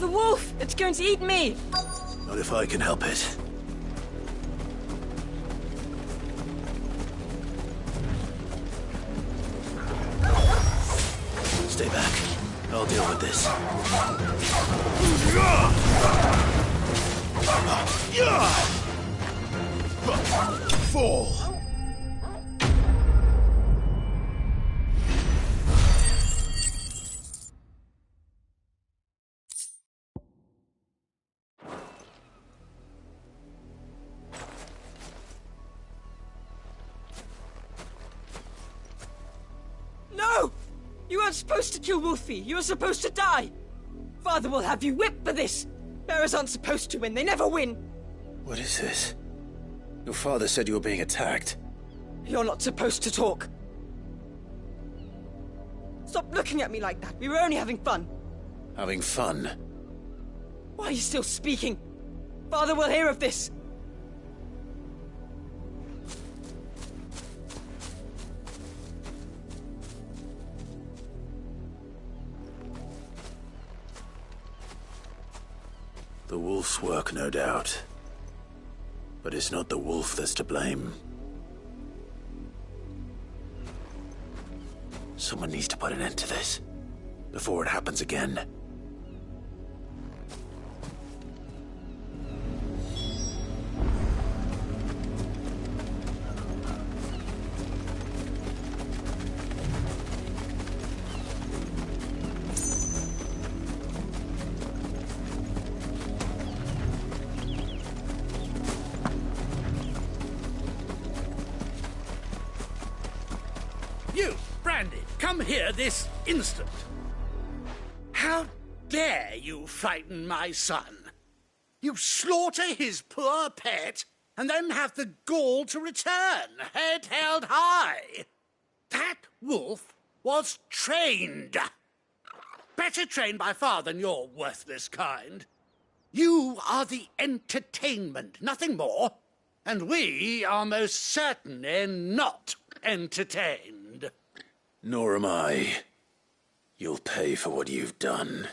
The wolf! It's going to eat me! Not if I can help it. Stay back. I'll deal with this. Fall! No! You weren't supposed to kill Wolfie. You were supposed to die. Father will have you whipped for this. Bearers aren't supposed to win. They never win. What is this? Your father said you were being attacked. You're not supposed to talk. Stop looking at me like that. We were only having fun. Having fun? Why are you still speaking? Father will hear of this. The wolf's work, no doubt. But it's not the wolf that's to blame. Someone needs to put an end to this, before it happens again. You, Brandy, come here this instant. How dare you frighten my son? You slaughter his poor pet and then have the gall to return, head held high. That wolf was trained. Better trained by far than your worthless kind. You are the entertainment, nothing more. And we are most certainly not entertained. Nor am I. You'll pay for what you've done.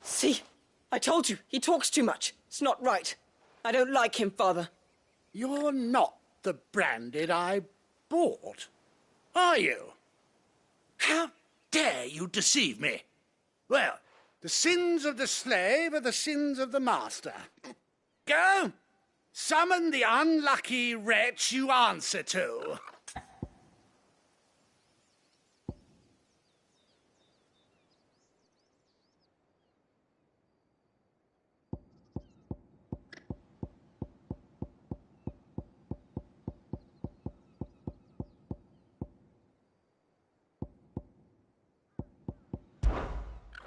See? I told you. He talks too much. It's not right. I don't like him, Father. You're not the Branded I bought, are you? How dare you deceive me? Well, the sins of the slave are the sins of the master. Go! Summon the unlucky wretch you answer to.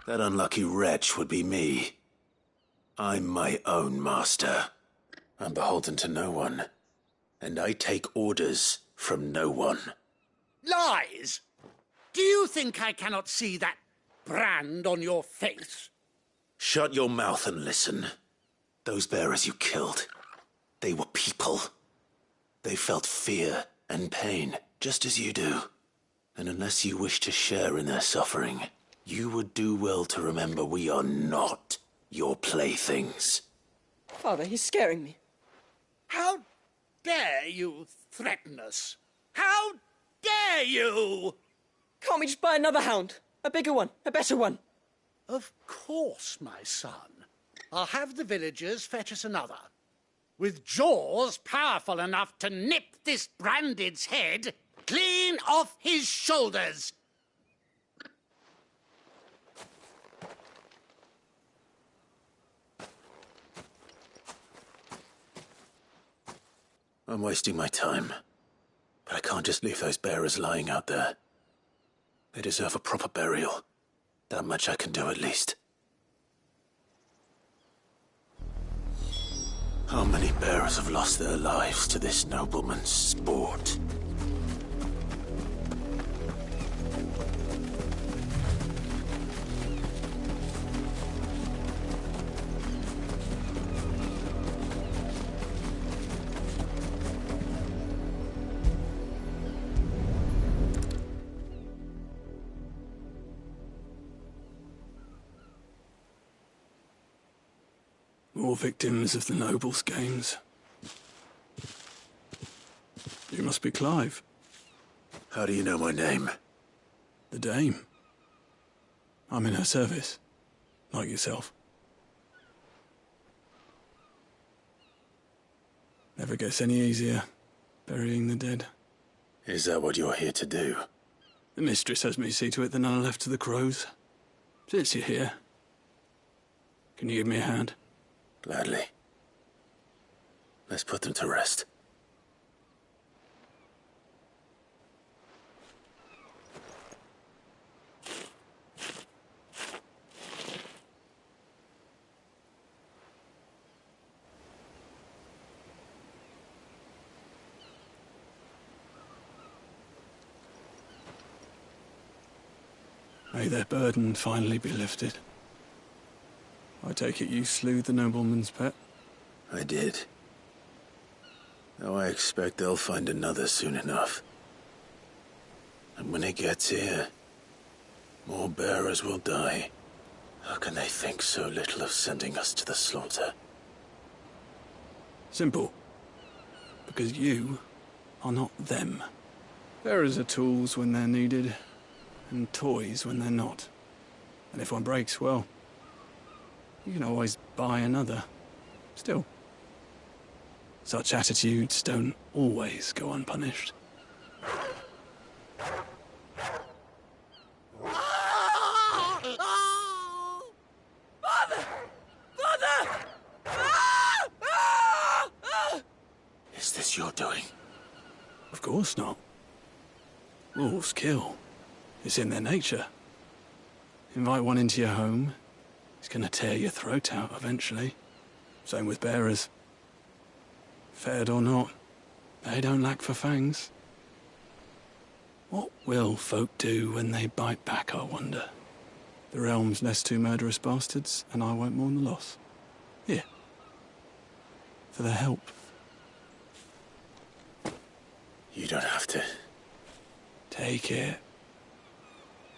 That unlucky wretch would be me. I'm my own master. I'm beholden to no one. And I take orders from no one. Lies! Do you think I cannot see that brand on your face? Shut your mouth and listen. Those bearers you killed, they were people. They felt fear and pain, just as you do. And unless you wish to share in their suffering, you would do well to remember we are not your playthings. Father, he's scaring me. How dare you threaten us? How dare you? Can't we just buy another hound? A bigger one, a better one. Of course, my son. I'll have the villagers fetch us another. With jaws powerful enough to nip this Branded's head clean off his shoulders. I'm wasting my time. But I can't just leave those bearers lying out there. They deserve a proper burial. That much I can do at least. How many bearers have lost their lives to this nobleman's sport? more victims of the nobles' games. You must be Clive. How do you know my name? The Dame. I'm in her service, like yourself. Never gets any easier, burying the dead. Is that what you're here to do? The mistress has me see to it that none are left to the crows. Since you're here, can you give me a hand? Gladly. Let's put them to rest. May their burden finally be lifted. I take it you slew the nobleman's pet? I did. Though I expect they'll find another soon enough. And when it gets here, more bearers will die. How can they think so little of sending us to the slaughter? Simple. Because you are not them. Bearers are tools when they're needed, and toys when they're not. And if one breaks, well, you can always buy another. Still, such attitudes don't always go unpunished. Father! Father! Is this your doing? Of course not. Wolves kill. It's in their nature. Invite one into your home, he's gonna tear your throat out eventually. Same with bearers. Fed or not, they don't lack for fangs. What will folk do when they bite back, I wonder? The realm's less two murderous bastards, and I won't mourn the loss. Here. For their help. You don't have to. Take it.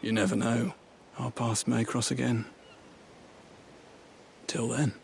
You never know. Our paths may cross again. Till then.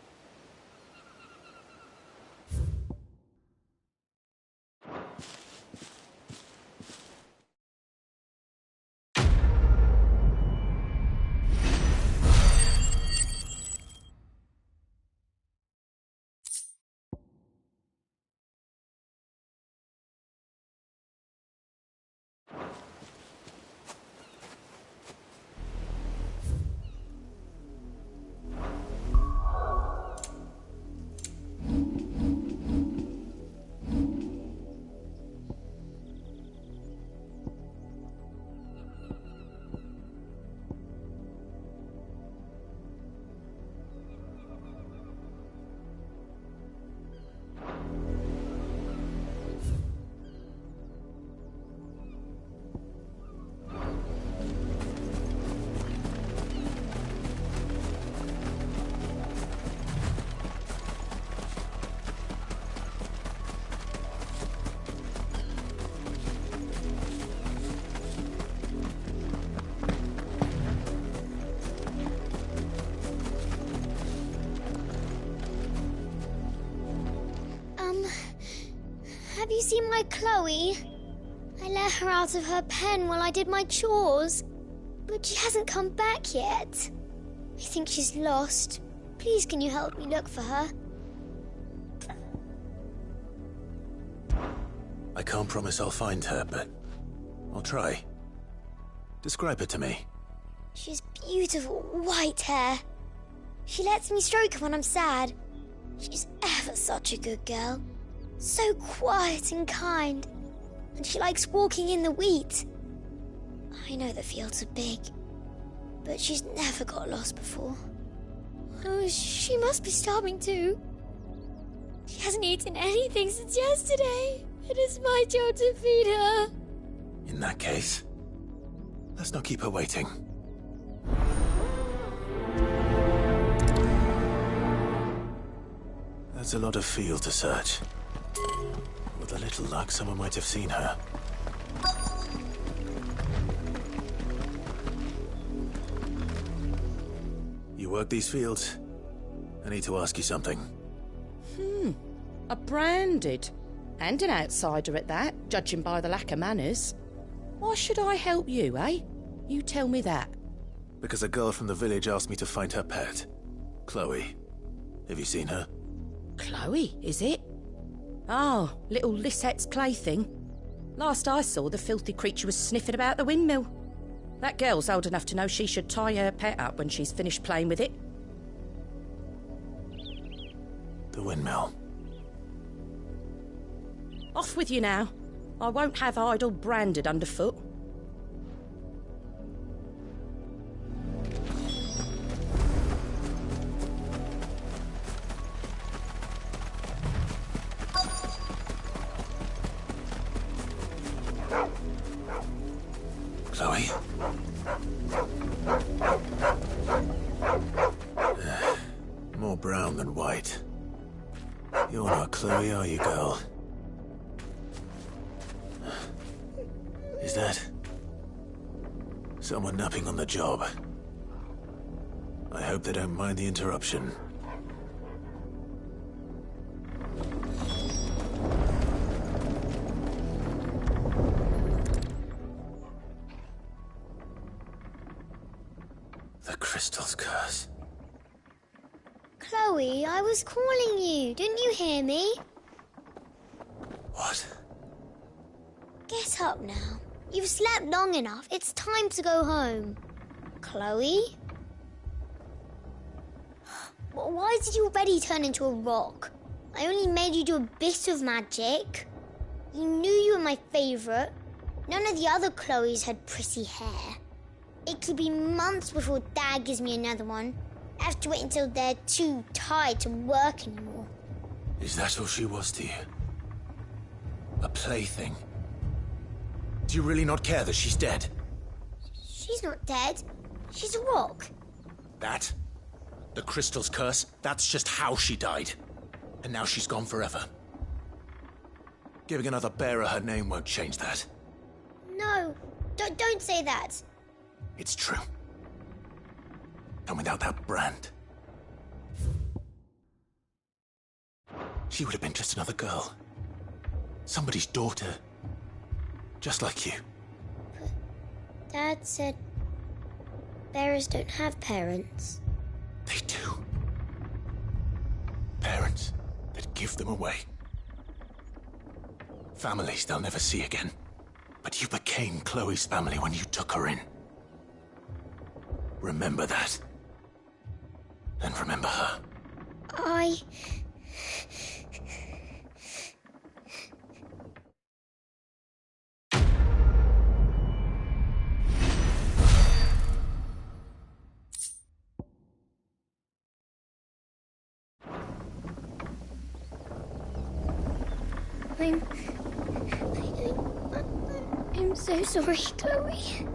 Have you seen my Chloe? I let her out of her pen while I did my chores, but she hasn't come back yet. I think she's lost. Please, can you help me look for her? I can't promise I'll find her, but I'll try. Describe her to me. She's beautiful white hair. She lets me stroke her when I'm sad. She's ever such a good girl. So quiet and kind. And she likes walking in the wheat. I know the fields are big, but she's never got lost before. Oh, she must be starving too. She hasn't eaten anything since yesterday. It is my job to feed her. In that case, let's not keep her waiting. There's a lot of field to search. With a little luck, someone might have seen her. You work these fields? I need to ask you something. A branded. And an outsider at that, judging by the lack of manners. Why should I help you, eh? You tell me that. Because a girl from the village asked me to find her pet. Chloe. Have you seen her? Chloe, is it? Oh, little Lisette's plaything. Last I saw, the filthy creature was sniffing about the windmill. That girl's old enough to know she should tie her pet up when she's finished playing with it. The windmill. Off with you now. I won't have idle branded underfoot. Chloe? More brown than white. You're not Chloe, are you, girl? Is that someone napping on the job? I hope they don't mind the interruption. The crystal's curse. Chloe, I was calling you. Didn't you hear me? What? Get up now. You've slept long enough. It's time to go home. Chloe? Why did you already turn into a rock? I only made you do a bit of magic. You knew you were my favourite. None of the other Chloes had pretty hair. It could be months before Dad gives me another one. I have to wait until they're too tired to work anymore. Is that all she was to you? A plaything? Do you really not care that she's dead? She's not dead. She's a rock. That? The crystal's curse? That's just how she died. And now she's gone forever. Giving another bearer her name won't change that. No, don't say that. It's true. And without that brand, she would have been just another girl. Somebody's daughter. Just like you. But Dad said bearers don't have parents. They do. Parents that give them away. Families they'll never see again. But you became Chloe's family when you took her in. Remember that. And remember her. I'm so sorry, Chloe.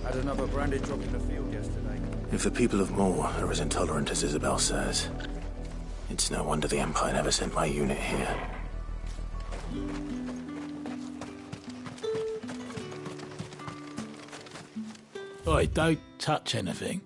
Had another branded drop in the field yesterday. If the people of Moore are as intolerant as Isabel says, it's no wonder the Empire never sent my unit here. Oi, don't touch anything.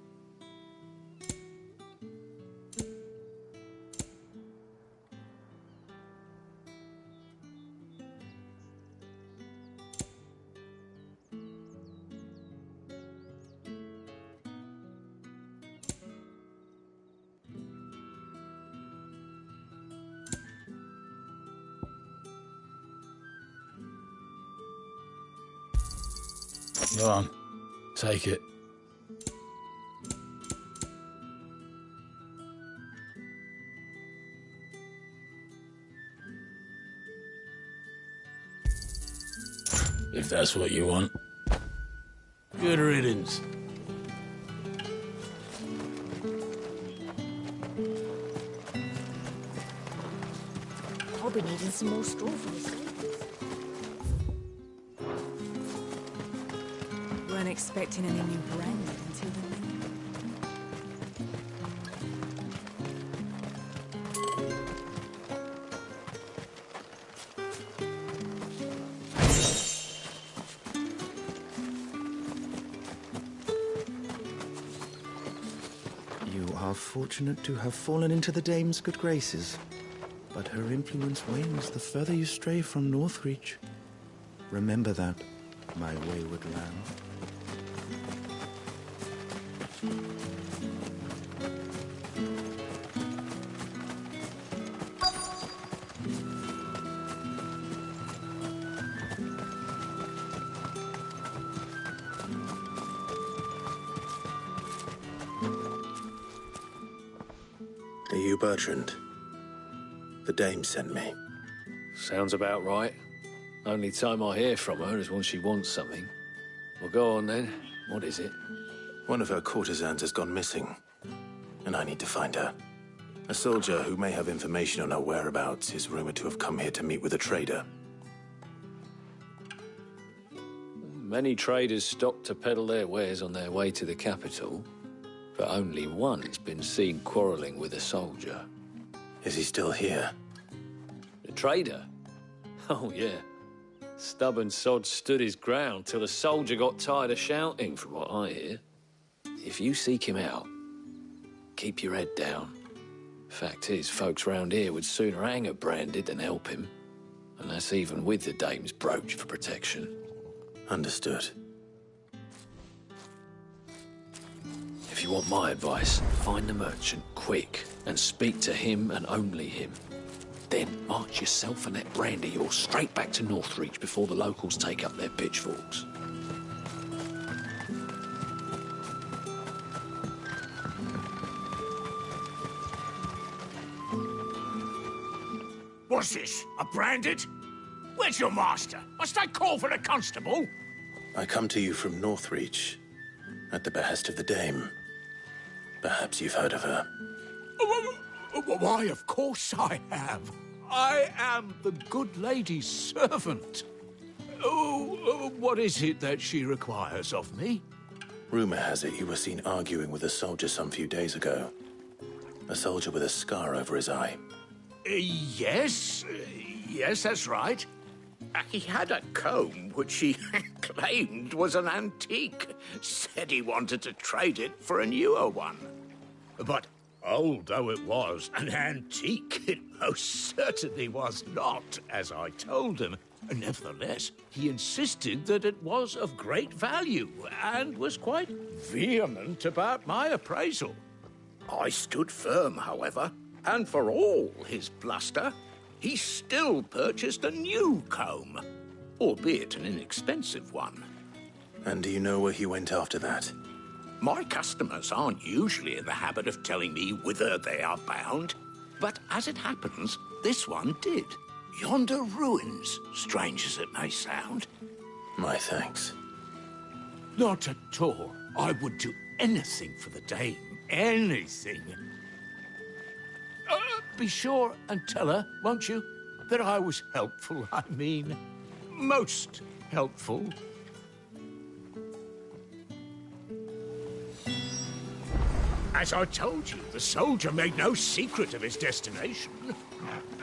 Go on, take it. If that's what you want. Good riddance. I'll be needing some more straw for this. When expecting any new branded until the new. You are fortunate to have fallen into the dame's good graces, but her influence wanes the further you stray from Northreach. Remember that, my wayward lamb. Are you Bertrand? The dame sent me. Sounds about right. Only time I hear from her is when she wants something. Well, go on then. What is it? One of her courtesans has gone missing, and I need to find her. A soldier who may have information on her whereabouts is rumored to have come here to meet with a trader. Many traders stop to peddle their wares on their way to the capital, but only one's been seen quarrelling with a soldier. Is he still here? The trader? Oh, yeah. Stubborn sod stood his ground till the soldier got tired of shouting, from what I hear. If you seek him out, keep your head down. Fact is, folks round here would sooner hang a branded than help him. And that's even with the dame's brooch for protection. Understood. If you want my advice, find the merchant quick and speak to him and only him. Then march yourself and that brandy horse straight back to Northreach before the locals take up their pitchforks. What's this? A branded? Where's your master? Must I call for the constable? I come to you from Northreach, at the behest of the dame. Perhaps you've heard of her. Why, of course I have. I am the good lady's servant. Oh, what is it that she requires of me? Rumor has it you were seen arguing with a soldier some few days ago. A soldier with a scar over his eye. Yes, that's right. He had a comb which he claimed was an antique. Said he wanted to trade it for a newer one. But old though it was, an antique it most certainly was not, as I told him. Nevertheless, he insisted that it was of great value and was quite vehement about my appraisal. I stood firm, however, and for all his bluster, he still purchased a new comb, albeit an inexpensive one. And do you know where he went after that? My customers aren't usually in the habit of telling me whither they are bound, but as it happens, this one did. Yonder ruins, strange as it may sound. My thanks. Not at all. I would do anything for the dame. Anything. Be sure and tell her, won't you, that I was helpful, I mean, most helpful. As I told you, the soldier made no secret of his destination.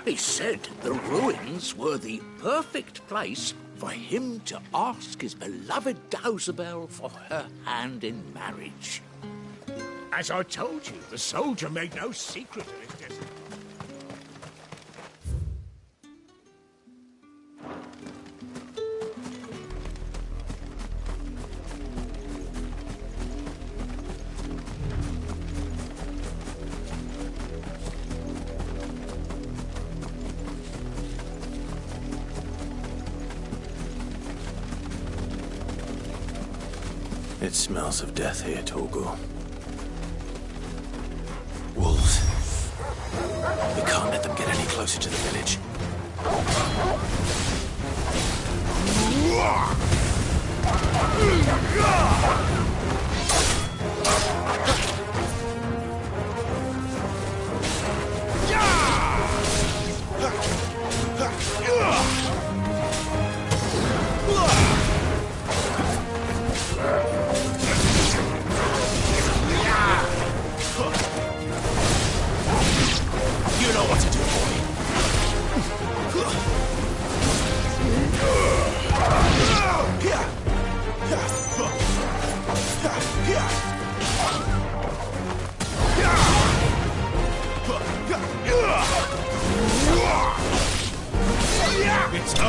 He said the ruins were the perfect place for him to ask his beloved Dausabel for her hand in marriage. As I told you, the soldier made no secret of his destination. It smells of death here, Torgal. Wolves. We can't let them get any closer to the village.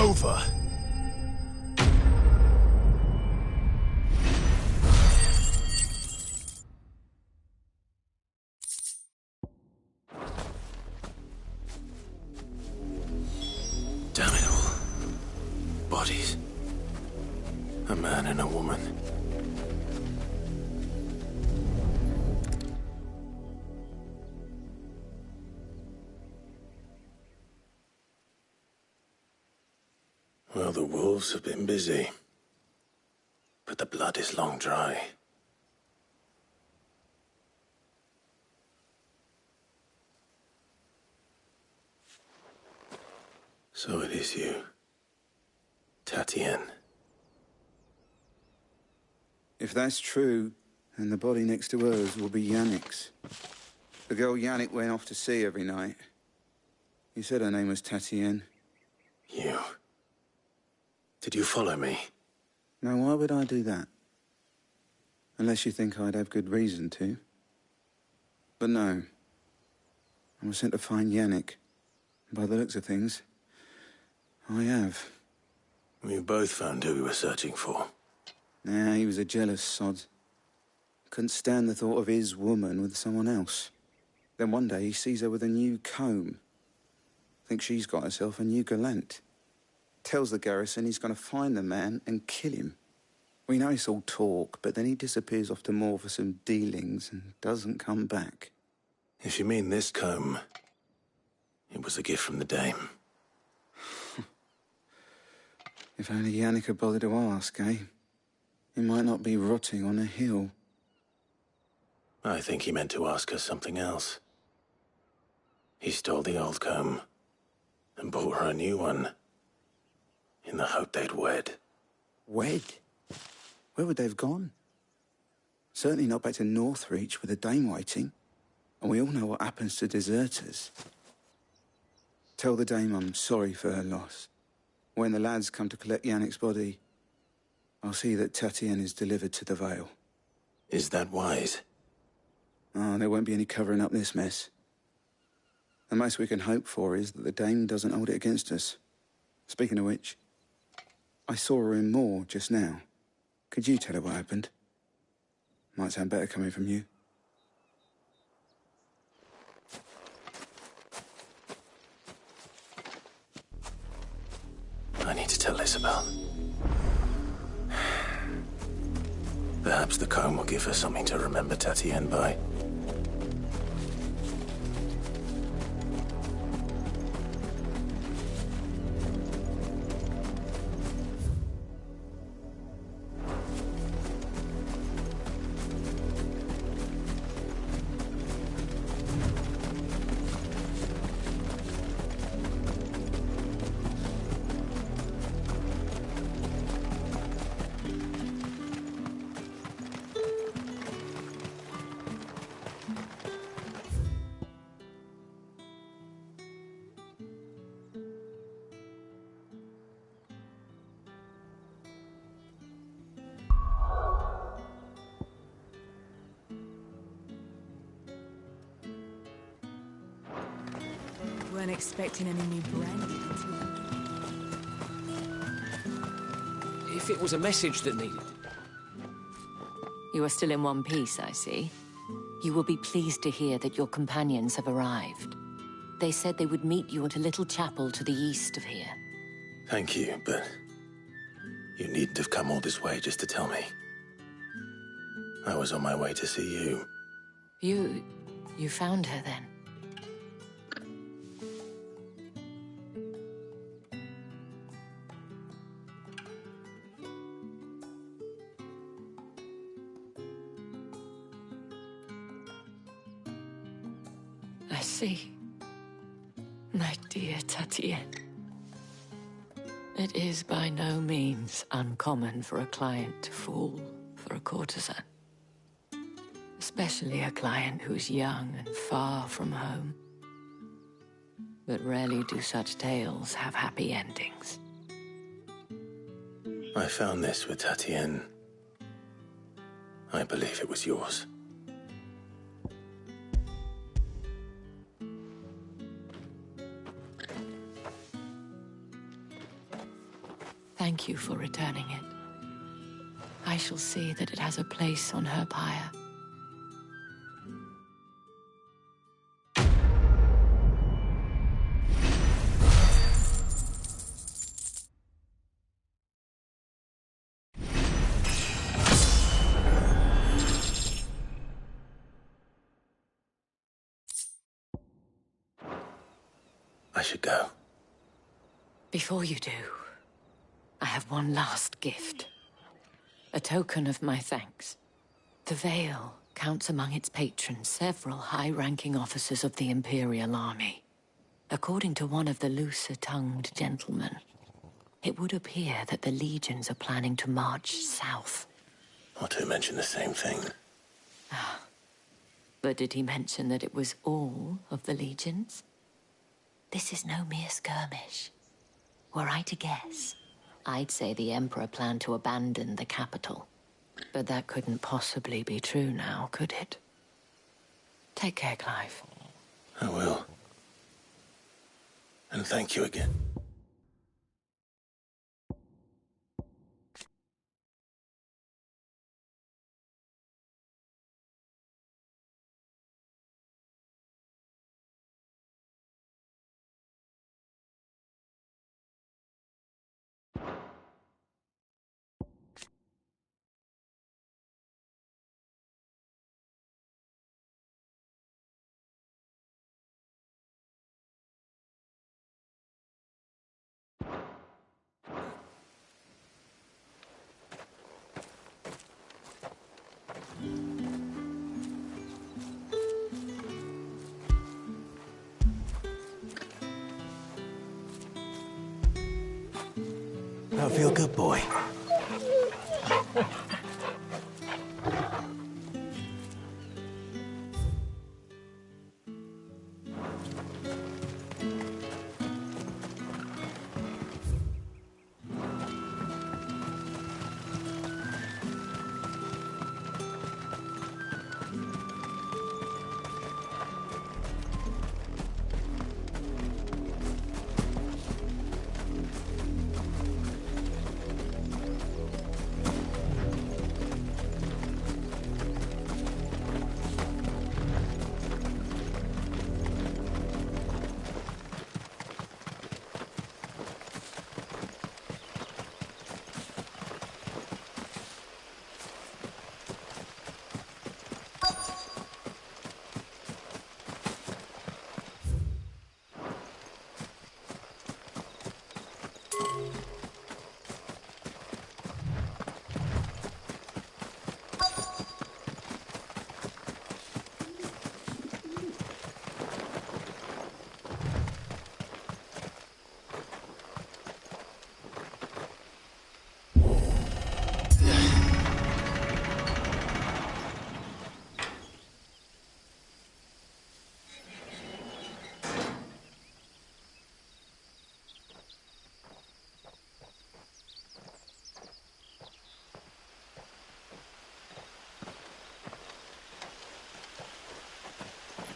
over. Damn it all. Bodies. A man and a woman. Well, the wolves have been busy. But the blood is long dry. So it is you, Tatienne. If that's true, then the body next to hers will be Yannick's. The girl Yannick went off to see every night. You said her name was Tatienne. You. Did you follow me? Now, why would I do that? Unless you think I'd have good reason to. But no. I was sent to find Yannick. By the looks of things, I have. We both found who we were searching for. Nah, he was a jealous sod. Couldn't stand the thought of his woman with someone else. Then one day he sees her with a new comb. Thinks she's got herself a new gallant. Tells the garrison he's going to find the man and kill him. We know it's all talk, but then he disappears off to Moor for some dealings and doesn't come back. If you mean this comb, it was a gift from the dame. If only Yannick had bothered to ask, eh? He might not be rotting on a hill. I think he meant to ask her something else. He stole the old comb and bought her a new one in the hope they'd wed. Wed? Where would they have gone? Certainly not back to Northreach with a dame waiting. And we all know what happens to deserters. Tell the dame I'm sorry for her loss. When the lads come to collect Yannick's body, I'll see that Tatienne is delivered to the Vale. Is that wise? Oh, there won't be any covering up this mess. The most we can hope for is that the dame doesn't hold it against us. Speaking of which, I saw her in Moor just now. Could you tell her what happened? Might sound better coming from you. I need to tell Isabel. Perhaps the comb will give her something to remember Tatienne by. Weren't expecting any new brandy until... If it was a message that needed... You are still in one piece, I see. You will be pleased to hear that your companions have arrived. They said they would meet you at a little chapel to the east of here. Thank you, but you needn't have come all this way just to tell me. I was on my way to see you. You found her then? I see. My dear Tatienne. It is by no means uncommon for a client to fall for a courtesan. Especially a client who's young and far from home. But rarely do such tales have happy endings. I found this with Tatienne. I believe it was yours. Thank you for returning it. I shall see that it has a place on her pyre. I should go. Before you do, I have one last gift. A token of my thanks. The Vale counts among its patrons several high-ranking officers of the Imperial Army. According to one of the looser-tongued gentlemen, it would appear that the legions are planning to march south. Or to mention the same thing. But did he mention that it was all of the legions? This is no mere skirmish. Were I to guess, I'd say the Emperor planned to abandon the capital. But that couldn't possibly be true now, could it? Take care, Clive. I will. And thank you again. I feel good, boy.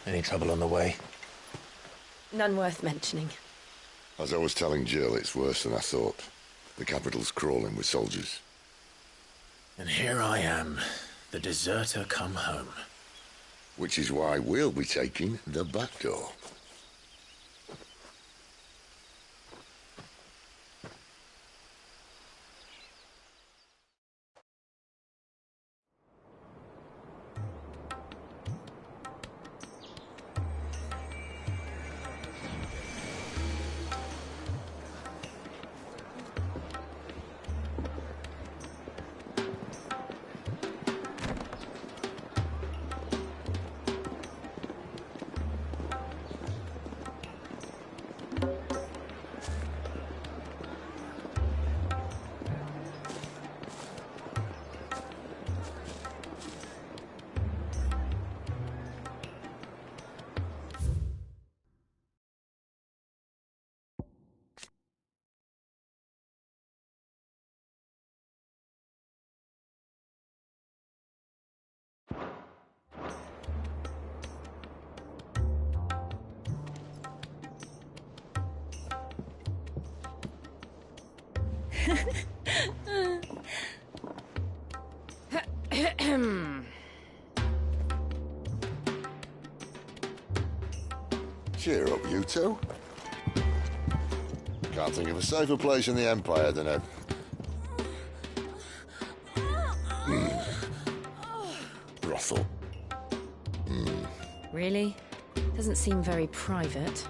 Any trouble on the way? None worth mentioning. As I was telling Jill, it's worse than I thought. The capital's crawling with soldiers. And here I am, the deserter come home. Which is why we'll be taking the back door. Cheer up, you two. Can't think of a safer place in the Empire than a... brothel. Really? Doesn't seem very private.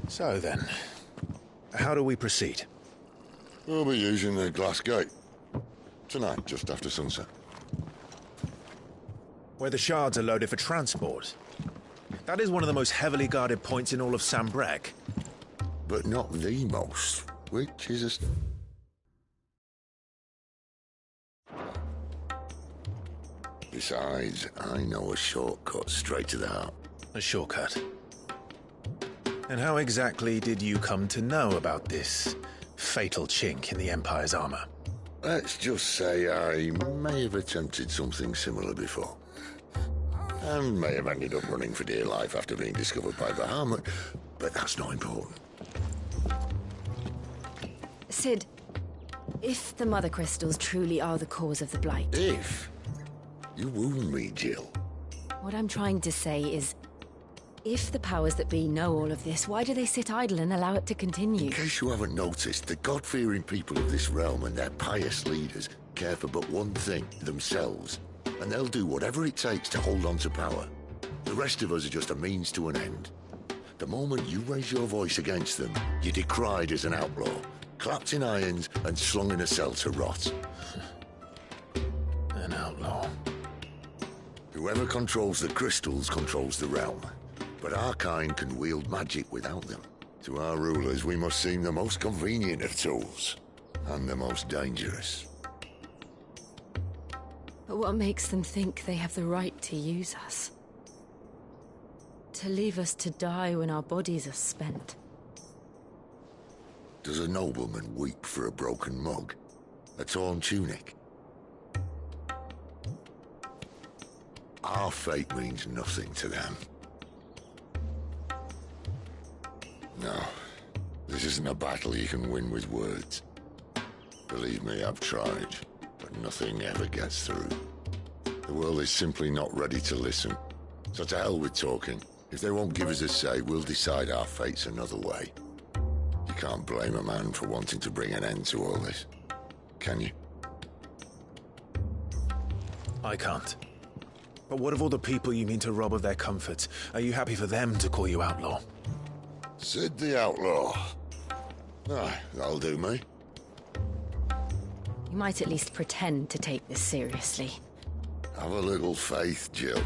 So then, how do we proceed? We'll be using the glass gate. Tonight, just after sunset. Where the shards are loaded for transport. That is one of the most heavily guarded points in all of Sambrek. But not the most, which is a... Besides, I know a shortcut straight to the heart. A shortcut? And how exactly did you come to know about this fatal chink in the Empire's armor? Let's just say I may have attempted something similar before. And may have ended up running for dear life after being discovered by Bahamut, but that's not important. Sid, if the Mother Crystals truly are the cause of the Blight... If? You wound me, Jill. What I'm trying to say is, if the powers that be know all of this, why do they sit idle and allow it to continue? In case you haven't noticed, the God-fearing people of this realm and their pious leaders care for but one thing, themselves. And they'll do whatever it takes to hold on to power. The rest of us are just a means to an end. The moment you raise your voice against them, you're decried as an outlaw, clapped in irons and slung in a cell to rot. An outlaw. Whoever controls the crystals controls the realm. But our kind can wield magic without them. To our rulers, we must seem the most convenient of tools, and the most dangerous. But what makes them think they have the right to use us? To leave us to die when our bodies are spent? Does a nobleman weep for a broken mug? A torn tunic? Our fate means nothing to them. No, this isn't a battle you can win with words. Believe me, I've tried, but nothing ever gets through. The world is simply not ready to listen. So to hell with talking. If they won't give us a say, we'll decide our fates another way. You can't blame a man for wanting to bring an end to all this, can you? I can't. But what of all the people you mean to rob of their comforts? Are you happy for them to call you outlaw? Sid the Outlaw. Aye, that'll do me. You might at least pretend to take this seriously. Have a little faith, Jill.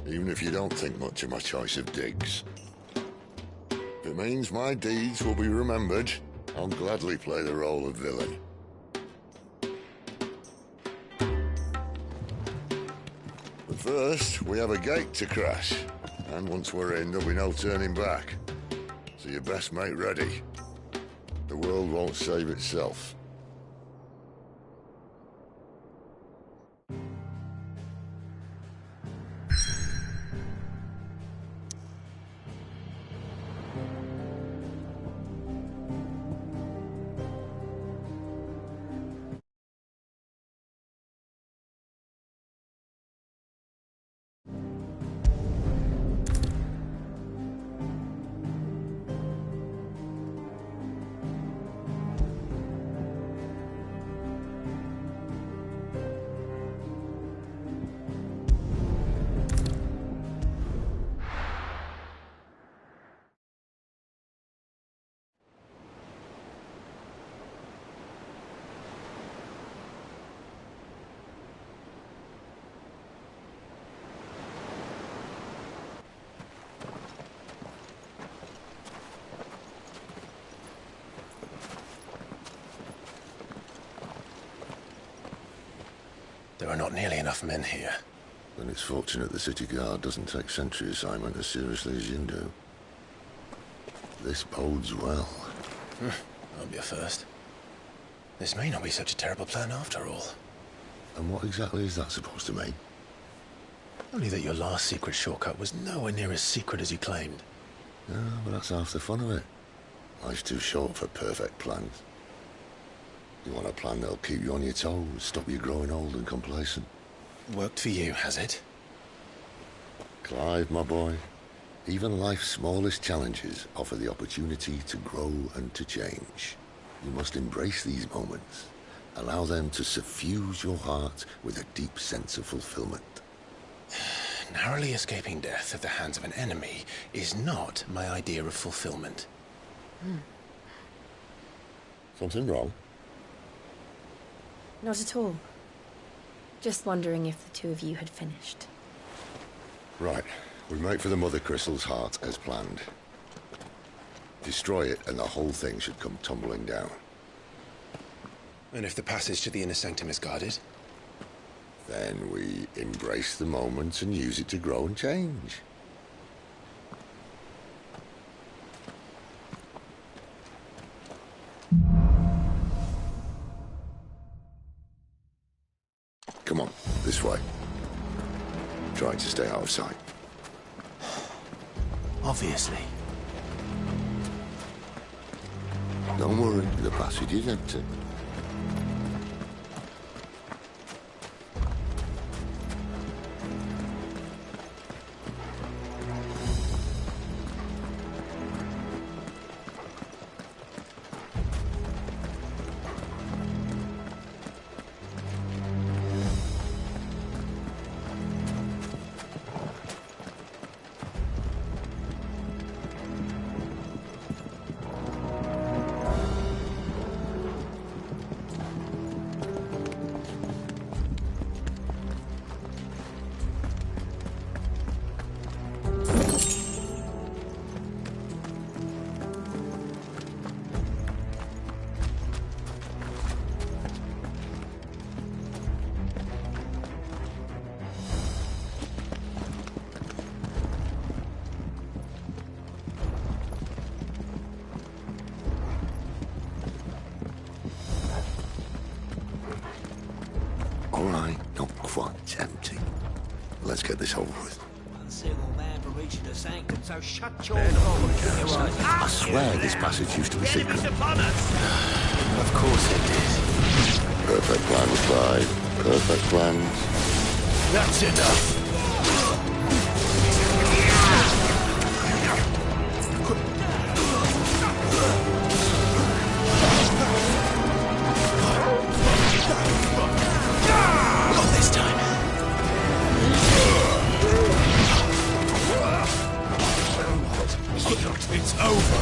Even if you don't think much of my choice of digs. If it means my deeds will be remembered, I'll gladly play the role of villain. But first, we have a gate to crash. And once we're in, there'll be no turning back. So you best make ready. The world won't save itself. There are not nearly enough men here. Then it's fortunate the city guard doesn't take sentry assignment as seriously as you do. This bodes well. That'll be a first. This may not be such a terrible plan after all. And what exactly is that supposed to mean? Only that your last secret shortcut was nowhere near as secret as you claimed. Yeah, but that's half the fun of it. Life's too short for perfect plans. You want a plan that'll keep you on your toes, stop you growing old and complacent. Worked for you, has it? Clive, my boy, even life's smallest challenges offer the opportunity to grow and to change. You must embrace these moments. Allow them to suffuse your heart with a deep sense of fulfillment. Narrowly escaping death at the hands of an enemy is not my idea of fulfillment. Something wrong? Not at all. Just wondering if the two of you had finished. Right. We make for the Mother Crystal's heart as planned. Destroy it and the whole thing should come tumbling down. And if the passage to the inner sanctum is guarded? Then we embrace the moment and use it to grow and change. Come on, this way. Trying to stay out of sight. Obviously. Don't worry, the passage is empty. All right, not quite empty. Let's get this over with. One single man for reaching the sanctum, so shut your I swear this passage used to be secret. upon us! Of course it did. Perfect plans, Clive. Perfect plans. That's enough. Not this time. It's over.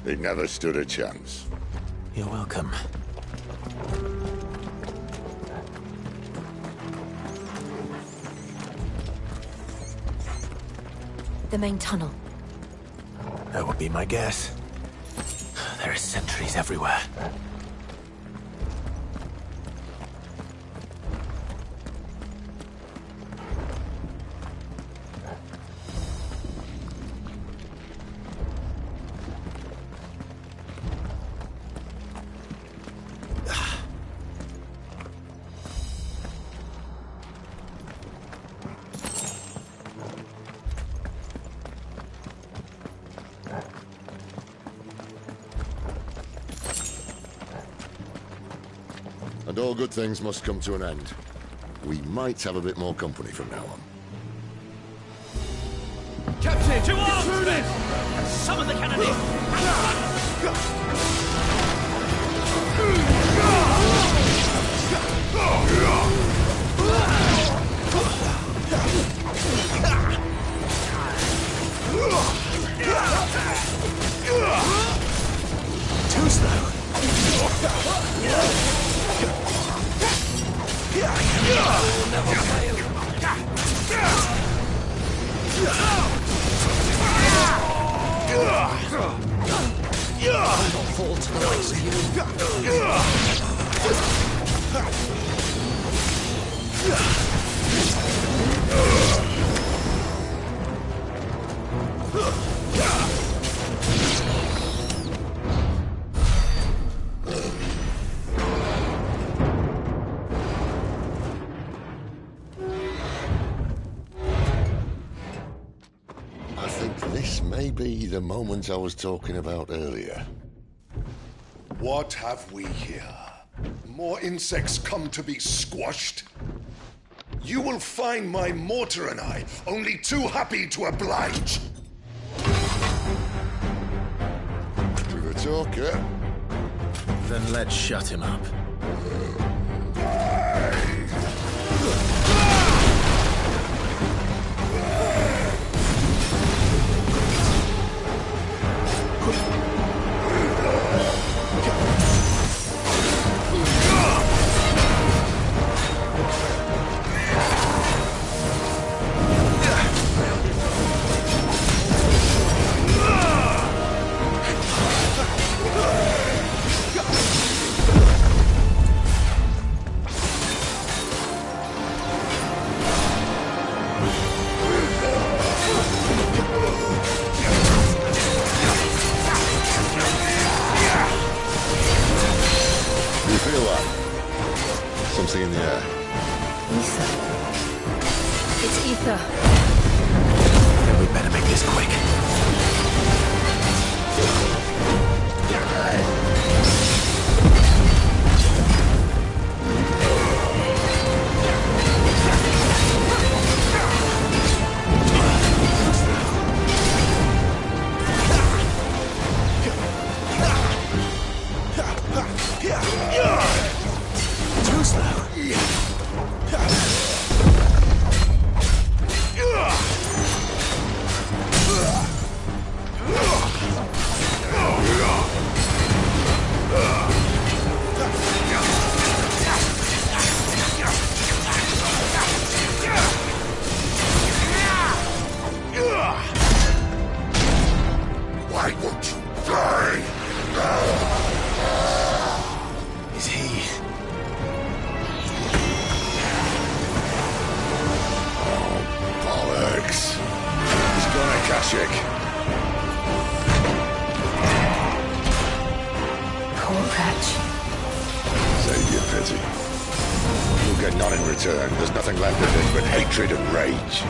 He never stood a chance. You're welcome. The main tunnel. That would be my guess. There are sentries everywhere. And all good things must come to an end. we might have a bit more company from now on. Captain! To arms, men! Summon the cannoneer! Too slow. Will never fail. I'll fall to the likes of I think this may be the moment I was talking about earlier. What have we here? More insects come to be squashed? You will find my mortar and I only too happy to oblige. With a talker. Then let's shut him up. Something in the air. Ether. It's ether. Then we better make this quick. Too slow. Why won't you die? Is he? Bollocks. He's gonna Kashyyyk. Poor wretch. Save your pity. You'll get none in return. There's nothing left of him but hatred and rage.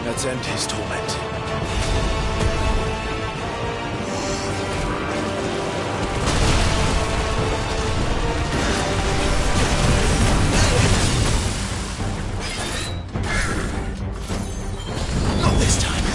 Let's end his torment. Not this time.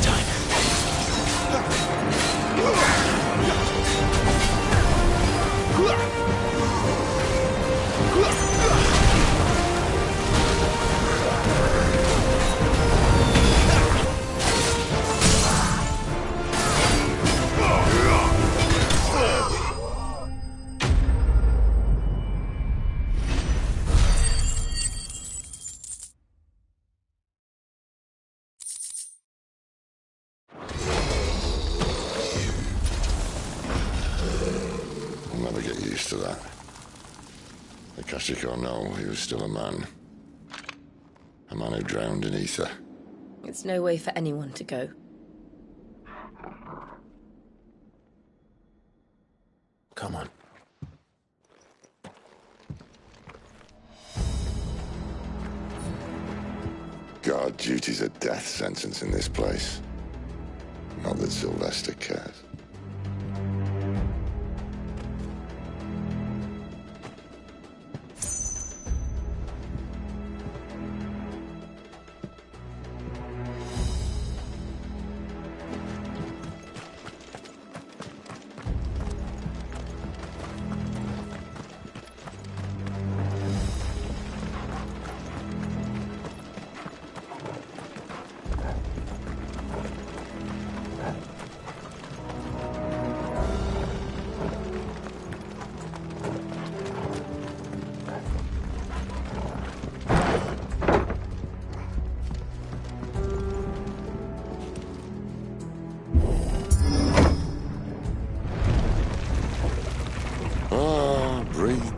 this time. I'll never get used to that. Akashic or no, he was still a man. A man who drowned in ether. It's no way for anyone to go. Come on. Guard duty's a death sentence in this place. Not that Sylvester cares.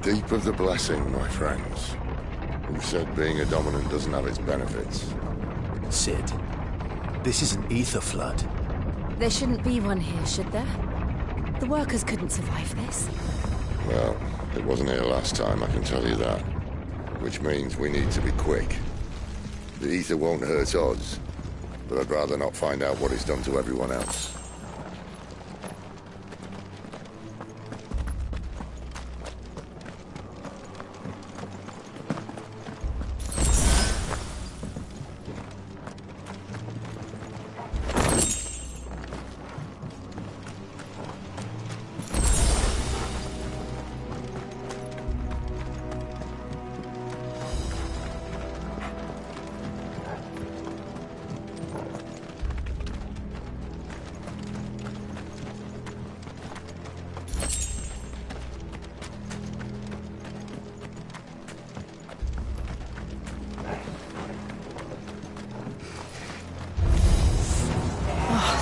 Deep of the blessing, my friends. Who said being a dominant doesn't have its benefits? Sid, this is an ether flood. There shouldn't be one here, should there? The workers couldn't survive this. Well, it wasn't here last time, I can tell you that. Which means we need to be quick. The ether won't hurt us, but I'd rather not find out what it's done to everyone else.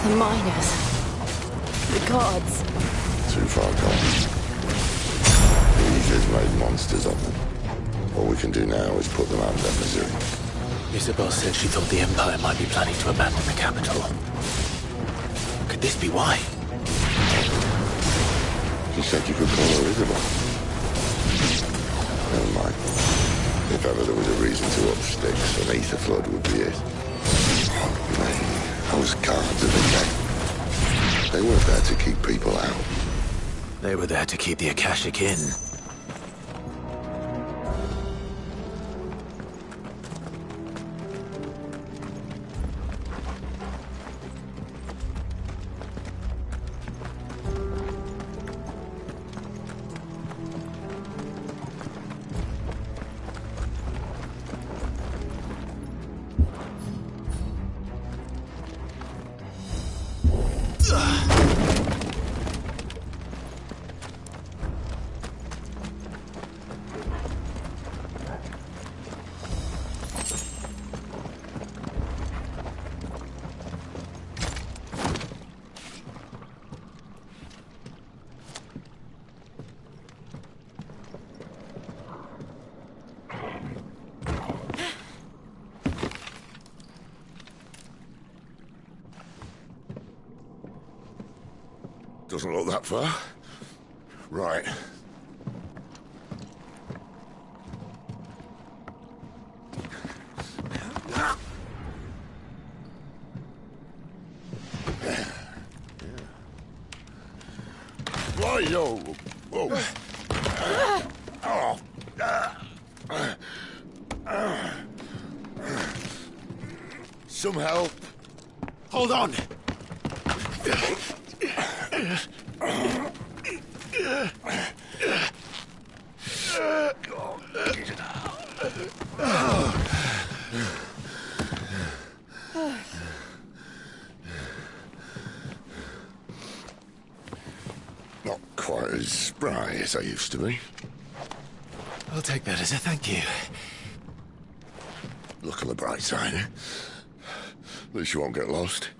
The miners. The gods. Too far gone. The ether's made monsters of them. All we can do now is put them out of their misery. Isabel said she thought the Empire might be planning to abandon the capital. Could this be why? She said you could call her Isabel. Never mind. If ever there was a reason to up sticks, an ether flood would be it. Oh, man. Those guards of the gate. They weren't there to keep people out. They were there to keep the Akashic in. Doesn't look that far. Right. Why-yo! Whoa! Some help. Hold on! Not quite as spry as I used to be. I'll take that as a thank you. Look on the bright side, eh? At least you won't get lost.